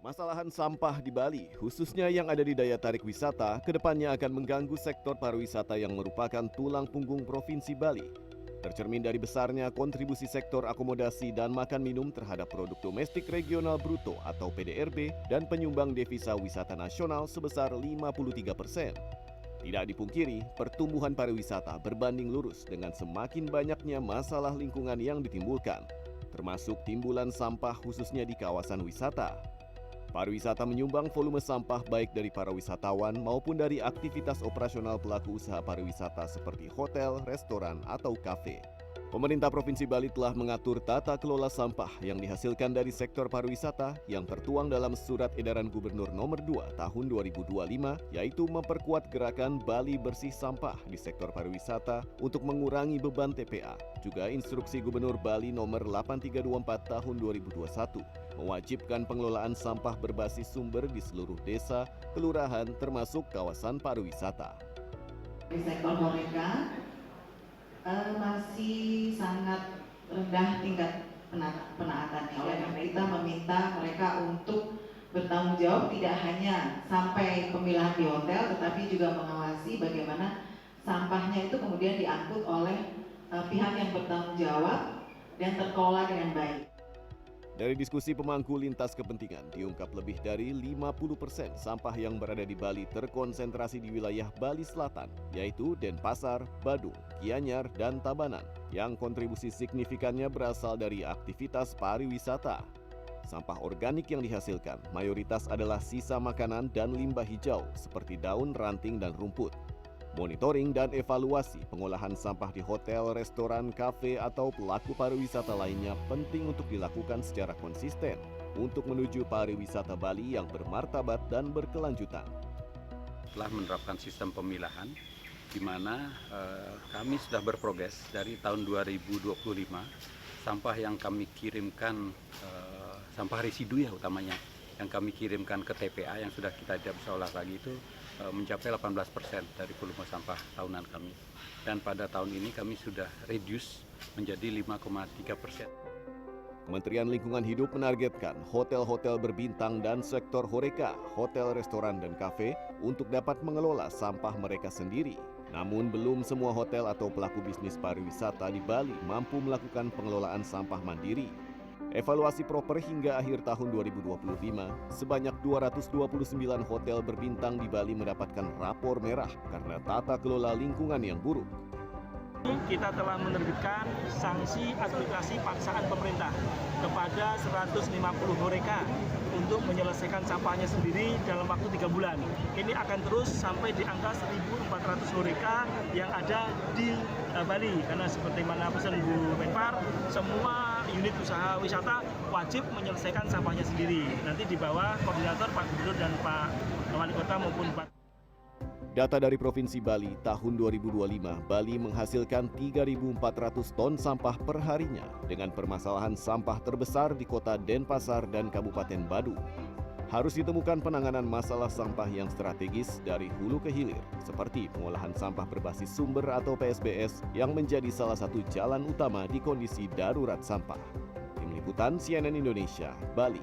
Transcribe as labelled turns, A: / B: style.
A: Permasalahan sampah di Bali, khususnya yang ada di daya tarik wisata, kedepannya akan mengganggu sektor pariwisata yang merupakan tulang punggung Provinsi Bali. Tercermin dari besarnya kontribusi sektor akomodasi dan makan minum terhadap produk domestik regional bruto atau PDRB dan penyumbang devisa wisata nasional sebesar 53%. Tidak dipungkiri, pertumbuhan pariwisata berbanding lurus dengan semakin banyaknya masalah lingkungan yang ditimbulkan, termasuk timbulan sampah khususnya di kawasan wisata. Pariwisata menyumbang volume sampah baik dari para wisatawan maupun dari aktivitas operasional pelaku usaha pariwisata seperti hotel, restoran, atau kafe. Pemerintah Provinsi Bali telah mengatur tata kelola sampah yang dihasilkan dari sektor pariwisata yang tertuang dalam Surat Edaran Gubernur Nomor 2 Tahun 2025, yaitu memperkuat gerakan Bali Bersih Sampah di sektor pariwisata untuk mengurangi beban TPA. Juga Instruksi Gubernur Bali Nomor 8324 Tahun 2021 mewajibkan pengelolaan sampah berbasis sumber di seluruh desa, kelurahan, termasuk kawasan pariwisata.
B: Di sektor horeca masih sangat rendah tingkat penaatannya. Oleh karena kita meminta mereka untuk bertanggung jawab tidak hanya sampai pemilahan di hotel, tetapi juga mengawasi bagaimana sampahnya itu kemudian diangkut oleh pihak yang bertanggung jawab dan terkelola dengan baik.
A: Dari diskusi pemangku lintas kepentingan, diungkap lebih dari 50% sampah yang berada di Bali terkonsentrasi di wilayah Bali Selatan, yaitu Denpasar, Badung, Gianyar, dan Tabanan, yang kontribusi signifikannya berasal dari aktivitas pariwisata. Sampah organik yang dihasilkan mayoritas adalah sisa makanan dan limbah hijau seperti daun, ranting, dan rumput. Monitoring dan evaluasi pengolahan sampah di hotel, restoran, kafe, atau pelaku pariwisata lainnya penting untuk dilakukan secara konsisten untuk menuju pariwisata Bali yang bermartabat dan berkelanjutan.
C: Telah menerapkan sistem pemilahan di mana kami sudah berprogres dari tahun 2025. Sampah yang kami kirimkan, sampah residu ya utamanya, yang kami kirimkan ke TPA yang sudah kita tidak bisa olah lagi itu mencapai 18% dari volume sampah tahunan kami. Dan pada tahun ini kami sudah reduce menjadi 5,3%.
A: Kementerian Lingkungan Hidup menargetkan hotel-hotel berbintang dan sektor horeca, hotel, restoran, dan kafe untuk dapat mengelola sampah mereka sendiri. Namun belum semua hotel atau pelaku bisnis pariwisata di Bali mampu melakukan pengelolaan sampah mandiri. Evaluasi proper hingga akhir tahun 2025, sebanyak 229 hotel berbintang di Bali mendapatkan rapor merah karena tata kelola lingkungan yang buruk.
D: Kita telah menerbitkan sanksi aplikasi paksaan pemerintah kepada 150 horeca untuk menyelesaikan sampahnya sendiri dalam waktu 3 bulan. Ini akan terus sampai di angka 1.400 horeca yang ada di Bali. Karena seperti mana pesan Bu Menpar, semua unit usaha wisata wajib menyelesaikan sampahnya sendiri. Nanti di bawah koordinator Pak Gubernur dan Pak Wali Kota maupun Pak.
A: Data dari Provinsi Bali, tahun 2025, Bali menghasilkan 3.400 ton sampah per harinya dengan permasalahan sampah terbesar di kota Denpasar dan Kabupaten Badung. Harus ditemukan penanganan masalah sampah yang strategis dari hulu ke hilir, seperti pengolahan sampah berbasis sumber atau PSBS yang menjadi salah satu jalan utama di kondisi darurat sampah. Tim Liputan CNN Indonesia, Bali.